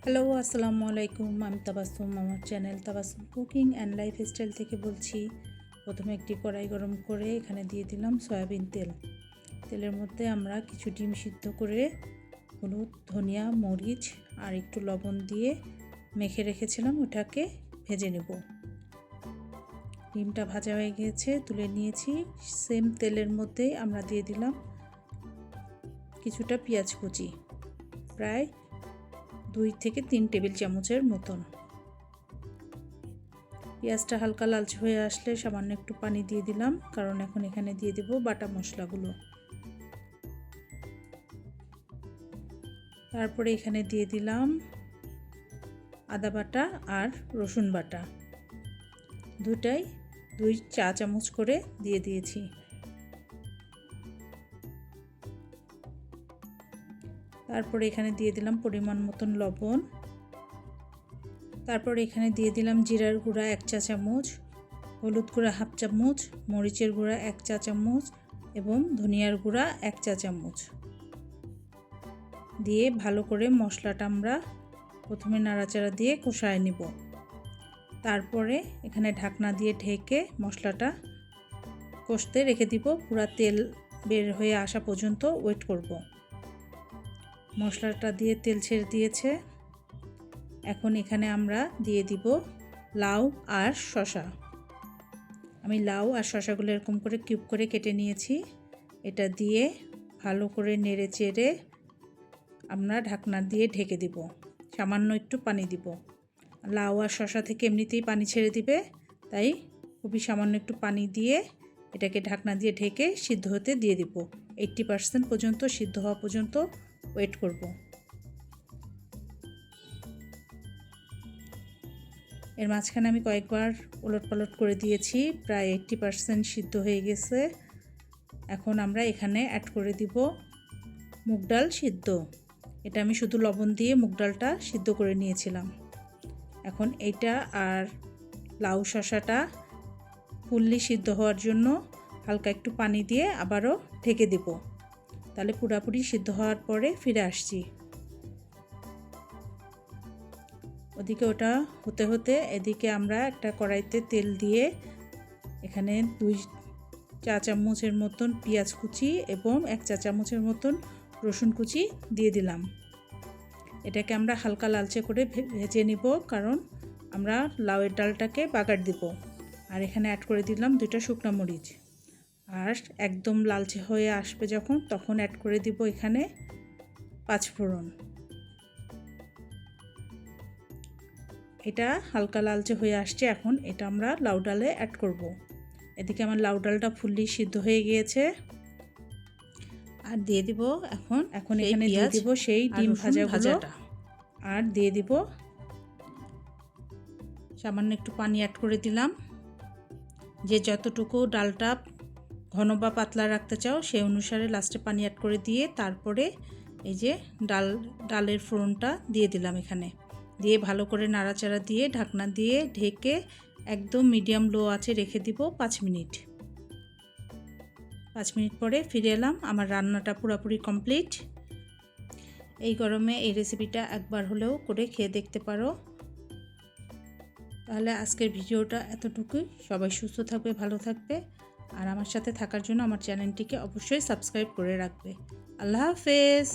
Hello, আসসালামু আলাইকুম। আমি তাবাসসুম, আমার channel Tabassum cooking and lifestyle থেকে বলছি। প্রথমে একটি কড়াই গরম করে এখানে দিয়ে দিলাম সয়াবিন তেল। তেলের মধ্যে আমরা কিছু ডিম সিদ্ধ করে হলুদ, ধনিয়া, মরিচ আর একটু লবণ দিয়ে মেখে রেখেছিলাম, ওটাকে ভেজে নেব। ডিমটা ভাজা হয়ে গিয়েছে, তুলে নিয়েছি। সেম তেলের মধ্যেই আমরা দিয়ে দিলাম কিছুটা পেঁয়াজ কুচি, প্রায় 2 থেকে 3 টেবিল চামচের মতন। পেঁয়াজটা হালকা লালচে হয়ে আসলে সামান্য একটু পানি দিয়ে দিলাম, কারণ এখন এখানে দিয়ে দেব বাটা মশলাগুলো। তারপরে এখানে দিয়ে দিলাম আদা বাটা আর রসুন বাটা, দুটাই 2 চা চামচ করে দিয়ে দিয়েছি। তারপরে এখানে দিয়ে দিলাম পরিমাণ মতন লবণ। তারপর এখানে দিয়ে দিলাম জিরার গুঁড়া 1 চা চামচ, হলুদ গুঁড়া 1/2 চামচ, মরিচের গুঁড়া 1 চা চামচ এবং ধনিয়ার গুঁড়া 1 চা চামচ দিয়ে ভালো করে মশলাটা আমরা প্রথমে নাড়াচাড়া দিয়ে কষায় নিব। তারপরে এখানে ঢাকনা দিয়ে ঢেকে মশলাটা কষতে রেখে দিব, পুরো তেল বের হয়ে আসা পর্যন্ত ওয়েট করব। মশলাটা দিয়ে তেল ছেড়ে দিয়েছে। এখন এখানে আমরা দিয়ে দিব লাউ আর শসা। আমি লাউ আর শসাগুলো এরকম করে কিউব করে কেটে নিয়েছি। এটা দিয়ে ভালো করে নেড়ে চেড়ে আমরা ঢাকনা দিয়ে ঢেকে দিব। সামান্য একটু পানি দিব। লাউ আর শসা থেকে এমনিতেই পানি ছেড়ে দিবে, তাই খুবই সামান্য একটু পানি দিয়ে এটাকে ঢাকনা দিয়ে ঢেকে সিদ্ধ হতে দিয়ে দিব। 80% পর্যন্ত সিদ্ধ হওয়া পর্যন্ত ওয়েট করব। এর মাঝখানে আমি কয়েকবার ওলটপালট করে দিয়েছি, প্রায় 80% সিদ্ধ হয়ে গেছে। এখন আমরা এখানে অ্যাড করে দিব মুগ ডাল সিদ্ধ। এটা আমি শুধু লবণ দিয়ে মুগ ডালটা সিদ্ধ করে নিয়েছিলাম। এখন এইটা আর লাউ শসাটা ফুললি সিদ্ধ হওয়ার জন্য হালকা একটু পানি দিয়ে আবারও ঢেকে দেব। তাহলে পুরোপুরি সিদ্ধ হওয়ার পরে ফিরে আসছি। ওদিকে ওটা হতে হতে এদিকে আমরা একটা কড়াইতে তেল দিয়ে এখানে 2 চা চামচের মতন পেঁয়াজ কুচি এবং 1 চা চামচের মতন রসুন কুচি দিয়ে দিলাম। এটাকে আমরা হালকা লালচে করে ভেজে নিব, কারণ আমরা লাউয়ের ডালটাকে বাগার দিব। আর এখানে অ্যাড করে দিলাম 2টা শুকনো মরিচ। আর একদম লালচে হয়ে আসবে যখন, তখন অ্যাড করে দিব এখানে 5 ফোড়ন। এটা হালকা লালচে হয়ে আসছে, এখন এটা আমরা লাউ ডালে অ্যাড করব। এদিকে আমার লাউ ডালটা ফুললি সিদ্ধ হয়ে গিয়েছে। আর দিয়ে দিব এখন এখানে দিয়ে দিব সেই ডিম ভাজাটা, আর দিয়ে দিব সামান্য একটু পানি অ্যাড করে দিলাম। যে যতটুকু ডালটা ঘন বা পাতলা রাখতে চাও সেই অনুসারে লাস্টে পানি অ্যাড করে দিয়ে তারপরে এই যে ডালের ফোড়নটা দিয়ে দিলাম। এখানে দিয়ে ভালো করে নাড়াচাড়া দিয়ে ঢাকনা দিয়ে ঢেকে একদম মিডিয়াম লো আঁচে রেখে দিব 5 মিনিট। 5 মিনিট পরে ফিরে এলাম। আমার রান্নাটা পুরোপুরি কমপ্লিট। এই গরমে এই রেসিপিটা একবার হলেও করে খেয়ে দেখতে পারো। তাহলে আজকের ভিডিওটা এতটুকুই। সবাই সুস্থ থাকবে, ভালো থাকবে, আর আমার সাথে থাকার জন্য আমার চ্যানেলটিকে অবশ্যই সাবস্ক্রাইব করে রাখবে। আল্লাহ হাফেজ।